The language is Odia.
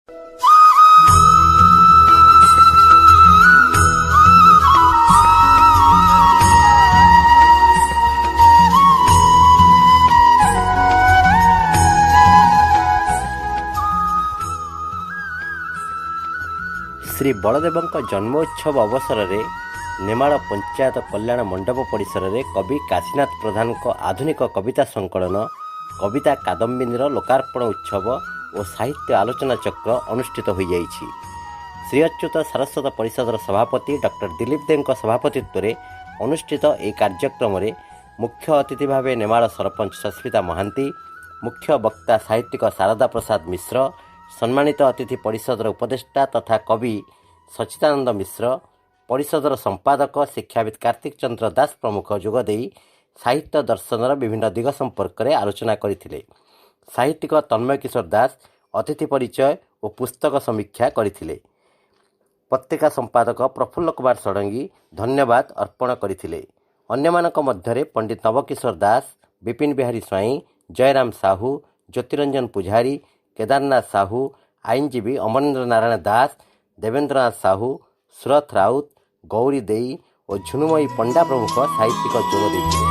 ଶ୍ରୀ ବଳଦେବଙ୍କ ଜନ୍ମୋତ୍ସବ ଅବସରରେ ନେମାଳ ପଞ୍ଚାୟତ କଲ୍ୟାଣ ମଣ୍ଡପ ପରିସରରେ କବି କାଶୀନାଥ ପ୍ରଧାନଙ୍କ ଆଧୁନିକ କବିତା ସଂକଳନ କବିତା କାଦମ୍ବିନୀର ଲୋକାର୍ପଣ ଉତ୍ସବ ଓ ସାହିତ୍ୟ ଆଲୋଚନା ଚକ୍ର ଅନୁଷ୍ଠିତ ହୋଇଯାଇଛି। ଶ୍ରୀ ଅଚ୍ୟୁତ ସାରସ୍ୱତ ପରିଷଦର ସଭାପତି ଡକ୍ଟର ଦିଲ୍ଲୀପ ଦେଙ୍କ ସଭାପତିତ୍ୱରେ ଅନୁଷ୍ଠିତ ଏହି କାର୍ଯ୍ୟକ୍ରମରେ ମୁଖ୍ୟ ଅତିଥି ଭାବେ ନେମାଳ ସରପଞ୍ଚ ସସ୍ମିତା ମହାନ୍ତି, ମୁଖ୍ୟ ବକ୍ତା ସାହିତ୍ୟିକ ଶାରଦା ପ୍ରସାଦ ମିଶ୍ର, ସମ୍ମାନିତ ଅତିଥି ପରିଷଦର ଉପଦେଷ୍ଟା ତଥା କବି ସଚ୍ଚିଦାନନ୍ଦ ମିଶ୍ର, ପରିଷଦର ସମ୍ପାଦକ ଶିକ୍ଷାବିତ କାର୍ତ୍ତିକ ଚନ୍ଦ୍ର ଦାସ ପ୍ରମୁଖ ଯୋଗଦେଇ ସାହିତ୍ୟ ଦର୍ଶନର ବିଭିନ୍ନ ଦିଗ ସମ୍ପର୍କରେ ଆଲୋଚନା କରିଥିଲେ। ସାହିତ୍ୟିକ ତନ୍ମୟ କିଶୋର ଦାସ ଅତିଥି ପରିଚୟ ଓ ପୁସ୍ତକ ସମୀକ୍ଷା କରିଥିଲେ। ପତ୍ରିକା ସମ୍ପାଦକ ପ୍ରଫୁଲ୍ଲ କୁମାର ଷଡ଼ଙ୍ଗୀ ଧନ୍ୟବାଦ ଅର୍ପଣ କରିଥିଲେ। ଅନ୍ୟମାନଙ୍କ ମଧ୍ୟରେ ପଣ୍ଡିତ ନବକିଶୋର ଦାସ, ବିପିନ ବିହାରୀ ସ୍ୱାଇଁ, ଜୟରାମ ସାହୁ, ଜ୍ୟୋତିରଞ୍ଜନ ପୂଜାରୀ, କେଦାରନାଥ ସାହୁ, ଆଇନଜୀବୀ ଅମରେନ୍ଦ୍ର ନାରାୟଣ ଦାସ, ଦେବେନ୍ଦ୍ରନାଥ ସାହୁ, ସୁରଥ ରାଉତ, ଗୌରୀ ଦେଇ ଓ ଝୁନୁମୟୀ ପଣ୍ଡା ପ୍ରମୁଖ ସାହିତ୍ୟିକ ଯୋଗ ଦେଇଥିଲେ।